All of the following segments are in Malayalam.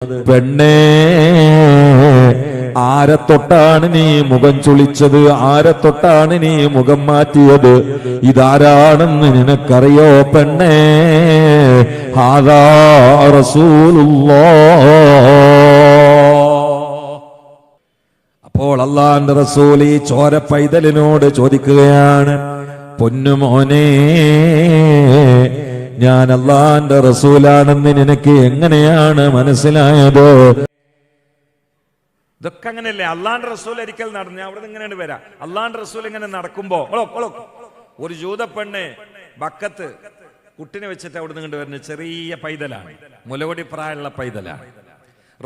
പെണ്ണേ, ആരെ തൊട്ടാണ് നീ മുഖം ചുളിച്ചത്? ആരെ തൊട്ടാണ് നീ മുഖം മാറ്റിയത്? ഇതാരാണെന്ന് നിനക്കറിയോ പെണ്ണേ? ഹാദാ റസൂലുള്ളാഹ്. അപ്പോൾ അല്ലാഹുവിന്റെ റസൂൽ ഈ ചോര പൈതലിനോട് ചോദിക്കുകയാണ്, പൊന്നുമോനെ, ഞാൻ അല്ലാഹുവിന്റെ റസൂലാണെന്ന് നിനക്ക് എങ്ങനെയാണ് മനസ്സിലായത്? ഇതൊക്കെ അങ്ങനെയല്ലേ? അള്ളാന്റെ റസൂൽ ഒരിക്കൽ നടന്നു, അവിടെ നിന്ന് ഇങ്ങനെയാണ് വരാം. അള്ളാന്റെ റസൂൽ ഇങ്ങനെ നടക്കുമ്പോ ഒരു ജൂത പെണ്ണ് ബക്കത്ത് കുട്ടിനെ വെച്ചിട്ട് അവിടെ നിന്ന് വരുന്ന ചെറിയ പൈതലാണ്, മുലകൊടി പ്രായമുള്ള പൈതലാണ്.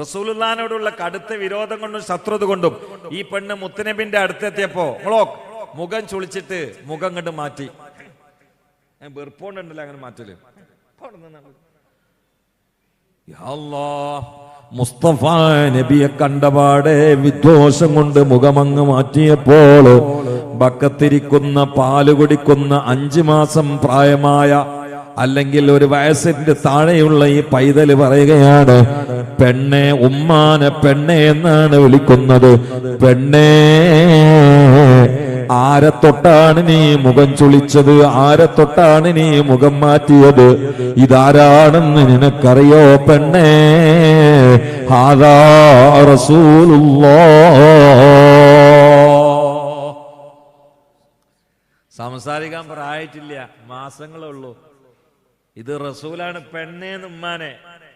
റസൂലുള്ളാഹിനോടുള്ള കടുത്ത വിരോധം കൊണ്ടും ശത്രുത കൊണ്ടും ഈ പെണ്ണ് മുത്തുനബിന്റെ അടുത്തെത്തിയപ്പോ മുഖം ചുളിച്ചിട്ട് മുഖം കണ്ട് മാറ്റി. വെറുപ്പോണ്ടല്ലോ അങ്ങനെ മാറ്റല്. മുസ്തഫ നബിയെ കണ്ടപാടെ വിദ്വേഷം കൊണ്ട് മുഖമങ്ങ് മാറ്റിയപ്പോൾ ബക്കത്തിരിക്കുന്ന പാല് കുടിക്കുന്ന 5 മാസം പ്രായമായ അല്ലെങ്കിൽ 1 വയസ്സിന്റെ താഴെയുള്ള ഈ പൈതല് പറയുകയാണ്, പെണ്ണെ, ഉമ്മാനെ പെണ്ണെ എന്നാണ് വിളിക്കുന്നത്. പെണ്ണേ, ആരെ തൊട്ടാണ് നീ മുഖം ചുളിച്ചത്? ആരെ തൊട്ടാണ് നീ മുഖം മാറ്റിയത്? ഇതാരാണെന്ന് നിനക്കറിയോ പെണ്ണേ? ഹാദാ റസൂലുള്ളാഹ്. സംസാരിക്കാൻ പ്രായത്തില്ല, മാസങ്ങളേ ഉള്ളൂ. ഇത് റസൂലാണ് പെണ്ണേന്ന് ഉമ്മാനെ.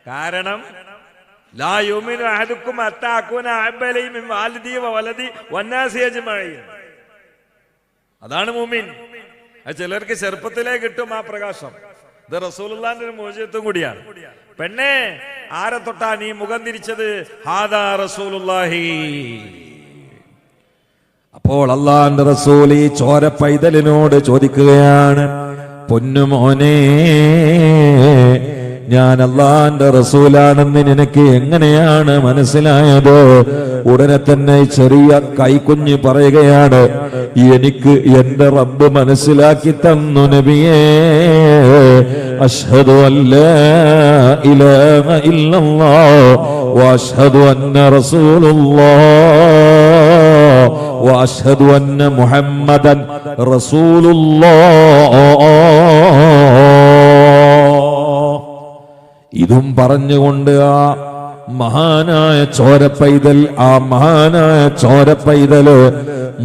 കാരണം ലാ യുമിനു അഹദുക്കും ഹത്താ അകൂന അഹബ്ബ ഇലൈഹി മിൻ വാലിദിഹി വവലദിഹി വന്നാസി അജ്മഈൻ. അതാണ് മുഅ്മിൻ. അത് ചിലർക്ക് ചെറുപ്പത്തിലേ കിട്ടും ആ പ്രകാശം. ഇത് റസൂലുള്ളാഹിന്റെ ഒരു മുഅ്ജിസത്തും കൂടിയാണ്. പെണ്ണേ, ആരെ തൊട്ടാ നീ മുഖം തിരിച്ചത്? ഹാദാ റസൂലുള്ളാഹി. അപ്പോൾ അല്ലാഹുവിന്റെ റസൂൽ ഈ ചോര പൈതലിനോട് ചോദിക്കുകയാണ്, പൊന്നുമോനെ, ഞാൻ അല്ലാഹുവിന്റെ റസൂലാണെന്ന് നിനക്ക് എങ്ങനെയാണ് മനസ്സിലായത്? ഉടനെ തന്നെ ചെറിയ കൈക്കുഞ്ഞ് പറയുകയാണ്, എനിക്ക് എന്റെ റബ്ബ് മനസ്സിലാക്കി തന്നു നബിയേ. അശ്ഹദു അല്ലാ ഇലാഹ ഇല്ലല്ലാഹ് വഅശ്ഹദു അന്ന റസൂലുള്ളാഹ് വഅശ്ഹദു അന്ന മുഹമ്മദൻ റസൂലുള്ളാഹ്. ഇതും പറഞ്ഞുകൊണ്ട് ആ മഹാനായ ചോരപ്പൈതൽ, ആ മഹാനായ ചോരപ്പൈതല്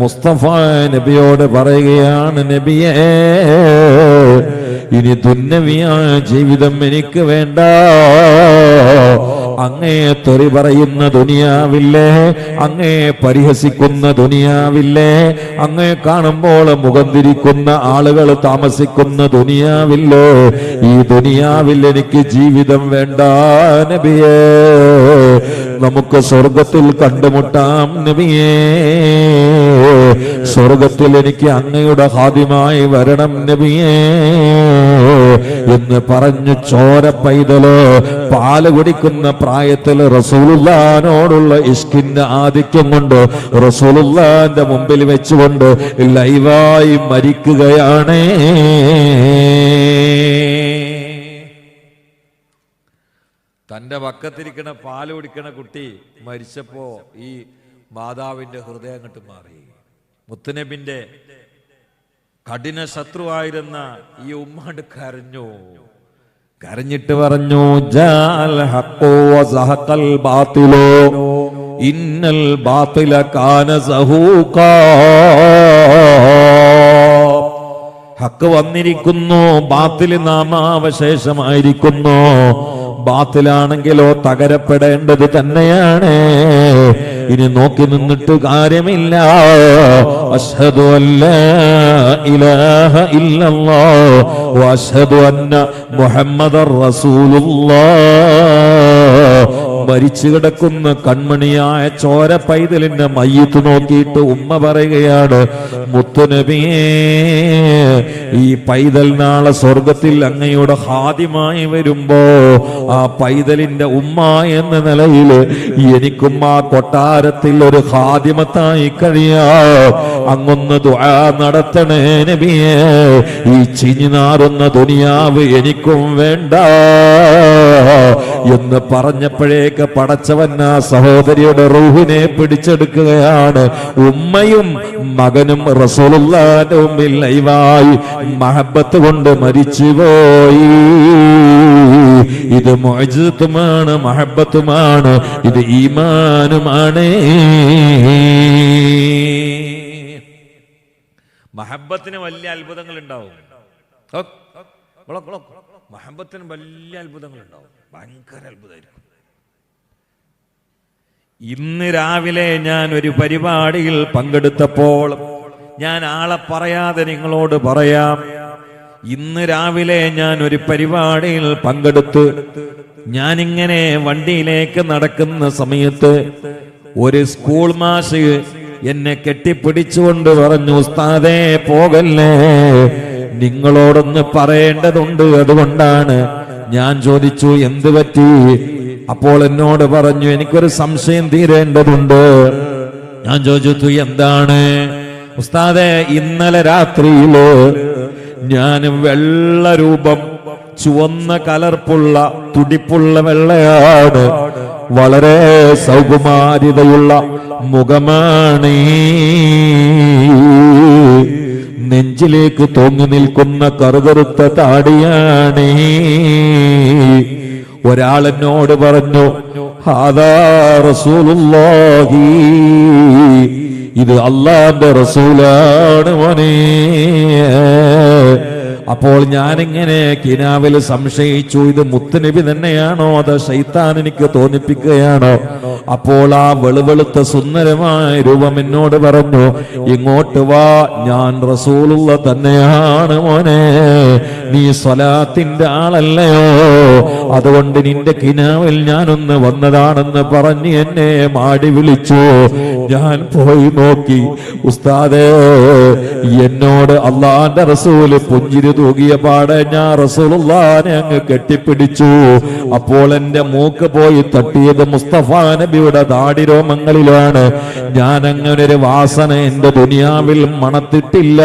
മുസ്തഫ നബിയോട് പറയുകയാണ്, നബിയേ, ഇനി ദുന്യവിയായ ജീവിതം എനിക്ക് വേണ്ട. അങ്ങേ തെറി പറയുന്ന ദുനിയാവില്ലേ, അങ്ങേ പരിഹസിക്കുന്ന ദുനിയാവില്ലേ, അങ്ങേ കാണുമ്പോൾ മുഖം തിരിക്കുന്ന ആളുകൾ താമസിക്കുന്ന ദുനിയാവില്ലേ, ഈ ദുനിയാവിൽ എനിക്ക് ജീവിതം വേണ്ട നബിയേ. നമുക്ക് സ്വർഗത്തിൽ കണ്ടുമുട്ടാം നബിയേ. സ്വർഗത്തിൽ എനിക്ക് അങ്ങയുടെ ഹാദിമായി വരണം നബിയേ എന്ന് പറഞ്ഞു ചോര പൈതല് പാല് കുടിക്കുന്ന പ്രായത്തിൽ റസൂലുള്ളാഹിനോടുള്ള ഇഷ്കിന്റെ ആധിക്യം കൊണ്ട് റസൂലുള്ളാഹിന്റെ മുമ്പിൽ വെച്ചുകൊണ്ട് ലൈവായി മരിക്കുകയാണ്. തന്റെ പക്കത്തിരിക്കണ പാല് കുടിക്കണ കുട്ടി മരിച്ചപ്പോ ഈ മാതാവിന്റെ ഹൃദയം അങ്ങോട്ട് മാറി. മുത്തുനബിന്റെ കഠിന ശത്രുവായിരുന്ന ഈ ഉമ്മാണ്ട് കരഞ്ഞു. കരഞ്ഞിട്ട് പറഞ്ഞു, ജാൽ ഹഖ്ഖു വസഹഖൽ ബാതിലു ഇന്നൽ ബാതില കാന സഹൂഖാ. ഹക്ക് വന്നിരിക്കുന്നു, ബാത്തിൽ നാമാവശേഷമായിരിക്കുന്നു. ബാത്തിലാണെങ്കിലോ തകരപ്പെടേണ്ടത് തന്നെയാണ്. ഇനി നോക്കി നിന്നിട്ട് കാര്യമില്ല. അശ്ഹദു അല്ലാ ഇലാഹ ഇല്ലല്ലാഹ് വഅശ്ഹദു അന്ന മുഹമ്മദർ റസൂലുള്ളാഹ്. മരിച്ചു കിടക്കുന്ന കൺമണിയായ ചോര പൈതലിന്റെ മയ്യിത്ത് നോക്കിയിട്ട് ഉമ്മ പറയുകയാണ്, മുത്തുനബിയേ, ഈ പൈതൽ നാളെ സ്വർഗത്തിൽ അങ്ങയുടെ ഹാദിമായി വരുമ്പോ ആ പൈതലിന്റെ ഉമ്മ എന്ന നിലയിൽ എനിക്കും ആ കൊട്ടാരത്തിൽ ഒരു ഹാദിമത്തായി കഴിയാ. അങ്ങൊന്ന് ദുആ നടത്തണേ നബിയേ. ഈ ചിഞ്ഞു നാറുന്ന ദുനിയാവ് എനിക്കും വേണ്ട. എന്ന് പറഞ്ഞപ്പോഴേക്ക് പടച്ചവൻ ആ സഹോദരിയുടെ റൂഹിനെ പിടിച്ചെടുക്കുകയാണ്. ഉമ്മയും മകനും റസൂലുള്ളാഹിന്റെ മുമ്പിൽ ലൈവായി മഹബത്ത് കൊണ്ട് മരിച്ചുപോയി. ഇത് മുഅ്ജിസത്തുമാണ്, മഹബത്തുമാണ്, ഇത് ഈമാനുമാണ്. മഹബത്തിന് വലിയ അത്ഭുതങ്ങൾ ഉണ്ടാവും. മഹബത്തിന് വലിയ അത്ഭുതങ്ങൾ ഉണ്ടാവും, ഭയങ്കര അത്ഭുതമായിരിക്കും. ഇന്ന് രാവിലെ ഞാൻ ഒരു പരിപാടിയിൽ പങ്കെടുത്തപ്പോൾ, ഞാൻ ആളെ പറയാതെ നിങ്ങളോട് പറയാം, ഇന്ന് രാവിലെ ഞാൻ ഒരു പരിപാടിയിൽ പങ്കെടുത്ത് ഞാനിങ്ങനെ വണ്ടിയിലേക്ക് നടക്കുന്ന സമയത്ത് ഒരു സ്കൂൾ മാഷ് എന്നെ കെട്ടിപ്പിടിച്ചുകൊണ്ട് പറഞ്ഞു, ഉസ്താദേ പോകല്ലേ, നിങ്ങളോടൊന്ന് പറയേണ്ടതുണ്ട്, അതുകൊണ്ടാണ്. ഞാൻ ചോദിച്ചു എന്ത് പറ്റി? അപ്പോൾ എന്നോട് പറഞ്ഞു, എനിക്കൊരു സംശയം തീരേണ്ടതുണ്ട്. ഞാൻ ചോദിച്ചു എന്താണ്? ഉസ്താദേ, ഇന്നലെ രാത്രിയില് ഞാൻ വെള്ള രൂപം, ചുവന്ന കലർപ്പുള്ള തുടിപ്പുള്ള വെള്ളയാണ്, വളരെ സൗകുമാര്യതയുള്ള മുഖമാണ്, നെഞ്ചിലേക്ക് തോങ്ങി നിൽക്കുന്ന കറുകറുത്ത താടിയാണ്. ഒരാൾ എന്നോട് പറഞ്ഞു, ഹാദാ റസൂലുള്ളാഹി, ഇത് അല്ലാഹുവിന്റെ റസൂലാണ് മോനെ. അപ്പോൾ ഞാനിങ്ങനെ കിനാവിൽ സംശയിച്ചു, ഇത് മുത്തുനബി തന്നെയാണോ അതോ ശൈത്താൻ എനിക്ക് തോന്നിപ്പിക്കുകയാണോ? അപ്പോൾ ആ വെളുവെളുത്ത സുന്ദരമായ രൂപം എന്നോട് പറഞ്ഞു, ഇങ്ങോട്ട് വാ, ഞാൻ റസൂലുള്ള തന്നെയാണ് മോനെ, നീ സ്വലാത്തിന്റെ ആളല്ലയോ, അതുകൊണ്ട് നിന്റെ കിനാവിൽ ഞാനൊന്ന് വന്നതാണെന്ന് പറഞ്ഞ് എന്നെ മാടി വിളിച്ചു. ഞാൻ പോയി നോക്കി, ഉസ്താദേ, എന്നോട് അള്ളാന്റെ റസൂല് പുഞ്ചിരി തൂകിയ പാടെ ഞാൻ റസൂലുള്ളാഹിനെ അങ്ങ് കെട്ടിപ്പിടിച്ചു. അപ്പോൾ എന്റെ മൂക്ക് പോയി തട്ടിയത് മുസ്തഫ നബിയുടെ ദാടിരോമങ്ങളിലാണ്. ഞാൻ അങ്ങനെ ഒരു വാസന എന്റെ ദുനിയാവിൽ മണത്തിട്ടില്ല.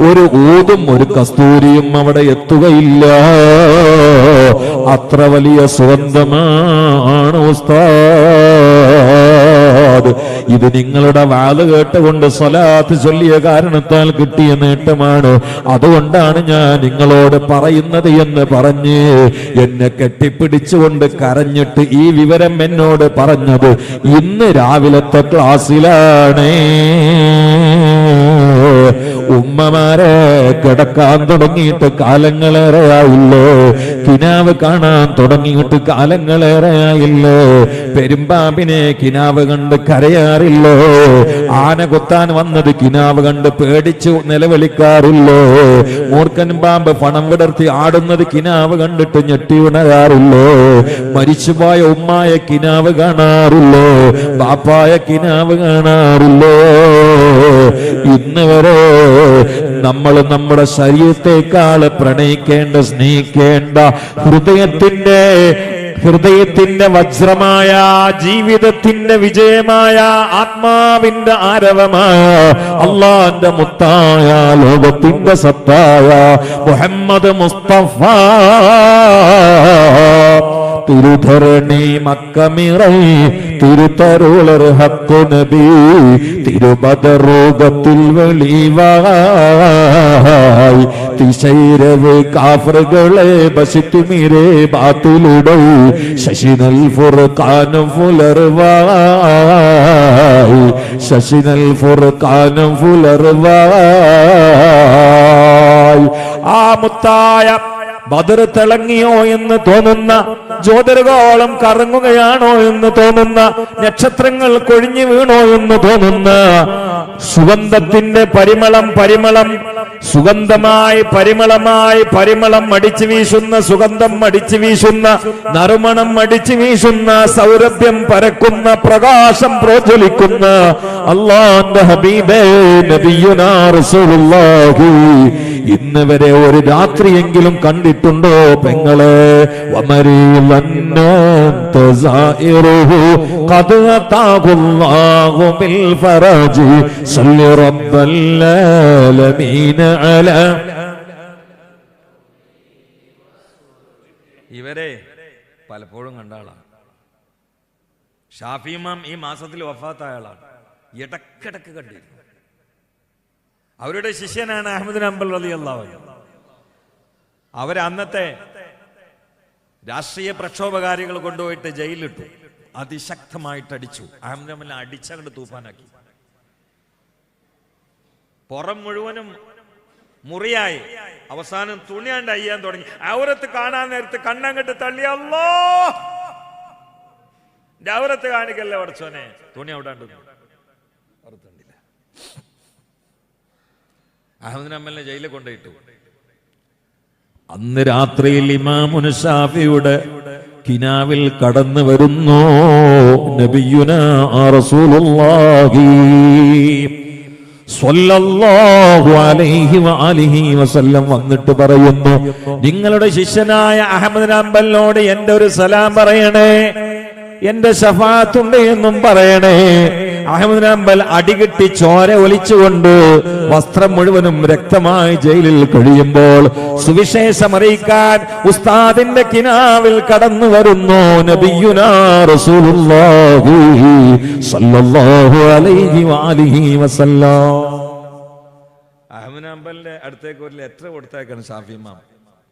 ഒരു ഊതും ഒരു കസ്തൂരിയും അവിടെ എത്തുകയില്ല. അത്ര വലിയ സുഗന്ധമാണ് ഉസ്താദ്. ഇത് നിങ്ങളുടെ വാല് കേട്ടുകൊണ്ട് സ്വലാത്ത് ചൊല്ലിയ കാരണത്താൽ കിട്ടിയ നേട്ടമാണ്. അതുകൊണ്ടാണ് ഞാൻ നിങ്ങളോട് പറയുന്നത് എന്ന് പറഞ്ഞ് എന്നെ കെട്ടിപ്പിടിച്ചുകൊണ്ട് കരഞ്ഞിട്ട് ഈ വിവരം എന്നോട് പറഞ്ഞത് ഇന്ന് രാവിലത്തെ ക്ലാസ്സിലാണ്. ഉമ്മമാരെ, കിടക്കാൻ തുടങ്ങിയിട്ട് കാലങ്ങളേറെയായില്ലേ, കിനാവ് കാണാൻ തുടങ്ങിയിട്ട് കാലങ്ങളേറെയായില്ലേ, പെരുമ്പാമ്പിനെ കിനാവ് കണ്ട് കരയാറില്ലോ, ആന കൊത്താൻ വന്നത് കിനാവ് കണ്ട് പേടിച്ചു നിലവിളിക്കാറില്ലോ, മൂർഖൻ പാമ്പ് പണം വിടർത്തി ആടുന്നത് കിനാവ് കണ്ടിട്ട് ഞെട്ടി ഉണരാറില്ലോ, മരിച്ചുപോയ ഉമ്മായ കിനാവ് കാണാറില്ലോ, ബാപ്പായ കിനാവ് കാണാറില്ലോ. ഇന്ന് വരെ നമ്മൾ നമ്മുടെ ശരീരത്തെക്കാൾ പ്രണയിക്കേണ്ട, സ്നേഹിക്കേണ്ട ഹൃദയത്തിന്റെ വജ്രമായ, ജീവിതത്തിന്റെ വിജയമായ, ആത്മാവിന്റെ ആരവമായ, അള്ളാന്റെ മുത്തായ, ലോകത്തിന്റെ സത്തായ മുഹമ്മദ് മുസ്തഫ തിരുധരണി മക്കമിറൈ തിരുത്തരുളർ ഹക്കു നബി തിരുബദറോഗത്തിൽ വെളിവായി തിശൈരവ് കാഫറുകളെ ബസിത്തുമിരെ ബാത്തിലുടൈ ശശിനൽ ഫുർഖാനും ഫുലർവായി ശശിനൽ ഫുർഖാനും ഫുലർവായി. ആ മുത്തായ ബദർ തിളങ്ങിയോ എന്ന് തോന്നുന്ന, ജ്യോതിർഗോളം കറങ്ങുകയാണോ എന്ന് തോന്നുന്ന, നക്ഷത്രങ്ങൾ കൊഴിഞ്ഞു വീണോ എന്ന് തോന്നുന്ന സുഗന്ധത്തിന്റെ പരിമളം സുഗന്ധമായി പരിമളം അടിച്ചു വീശുന്ന, സുഗന്ധം അടിച്ചു വീശുന്ന, നറുമണം അടിച്ചു വീശുന്ന, സൗരഭ്യം പരക്കുന്ന, പ്രകാശം പ്രോജ്വലിക്കുന്ന അല്ലാഹുവിന്റെ ഹബീബേ നബിയുനാ റസൂലുള്ളാഹി ഇന്ന് വരെ ഒരു രാത്രിയെങ്കിലും കണ്ടിട്ടുണ്ടോ പെങ്ങളെ? ഇവരെ പലപ്പോഴും കണ്ട ആളാണ്. ഷാഫി ഇമാം ഈ മാസത്തിൽ വഫാത്തായ ആളാണ്. ഇടക്കിടക്ക് കണ്ടിരുന്നു. അവരുടെ ശിഷ്യനാണ് അഹ്മദ് ബിൻ ഹംബൽ റളിയല്ലാഹു അൻഹു. അവരെ അന്നത്തെ രാഷ്ട്രീയ പ്രക്ഷോഭകാരികൾ കൊണ്ടുപോയിട്ട് ജയിലിലിട്ടു. അതിശക്തമായിട്ട് അടിച്ചു. അഹ്മദ് ബിൻ ഹംബലിനെ അടിച്ചങ്ങോട്ട് തൂഫാനാക്കി. പുറം മുഴുവനും മുറിയായി. അവസാനം തുണിയാണ്ട് അയ്യാൻ തുടങ്ങി. ഔറത്ത് കാണാൻ നേരത്ത് കണ്ണങ്ങട്ട് തള്ളി, അല്ലാഹ് ഔറത്ത് കാണിക്കല്ലേ പഠിച്ചോനെ. തുണി അവിടെ അറുത്തുണ്ടില്ല. അഹ്മദ് ബിൻ ഹംബലിനെ ജയിലിൽ കൊണ്ടുപോയിട്ടു. അന്ന് രാത്രിയിൽ ഇമാമുന ശാഫിയുടെ കിനാവിൽ കടന്നു വരുന്നു നബിയുനാ റസൂലുള്ളാഹി സ്വല്ലല്ലാഹു അലൈഹി വആലിഹി വസല്ലം വന്നിട്ട് പറയുന്നു, നിങ്ങളുടെ ശിഷ്യനായ അഹ്മദ് ബിൻ ഹംബലിനോട് എന്റെ ഒരു സലാം പറയണേ, എന്റെ ശഫാഅത്തുണ്ട് എന്നും പറയണേ. അഹ്മദ് ബിൻ ഹംബൽ അടികിട്ടി ചോര ഒലിച്ചുകൊണ്ട് വസ്ത്രം മുഴുവനും രക്തമായി ജയിലിൽ കഴിയുമ്പോൾ സുവിശേഷം അറിയിക്കാൻ ഉസ്താദിന്റെ കിനാവിൽ കടന്നു വരുന്നു നബിയുനാ റസൂലുള്ളാഹി സ്വല്ലല്ലാഹു അലൈഹി വആലിഹി വസല്ലം. അഹ്മദ് ബിൻ ഹംബലിന്റെ അടുത്തേക്ക് ഒരു ലെറ്റർ കൊടുത്തേക്കാണ് ഷാഫി ഇമാം.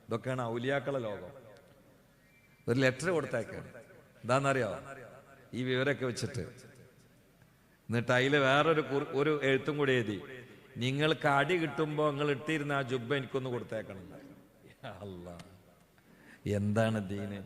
ഇതൊക്കെയാണ് ഔലിയാക്കളെ ലോകം. ഒരു ലെറ്റർ കൊടുത്തേക്കാണ്. എന്താണെന്നറിയോ? ഈ വിവരമൊക്കെ വെച്ചിട്ട് എന്നിട്ട് അതിൽ വേറൊരു എഴുത്തും കൂടി എഴുതി, നിങ്ങൾക്ക് അടി കിട്ടുമ്പോൾ നിങ്ങൾ ഇട്ടിരുന്ന ആ ജുബ്ബ എനിക്കൊന്ന് കൊടുത്തേക്കണം. അല്ലാഹ്, എന്താണ് ദീന്?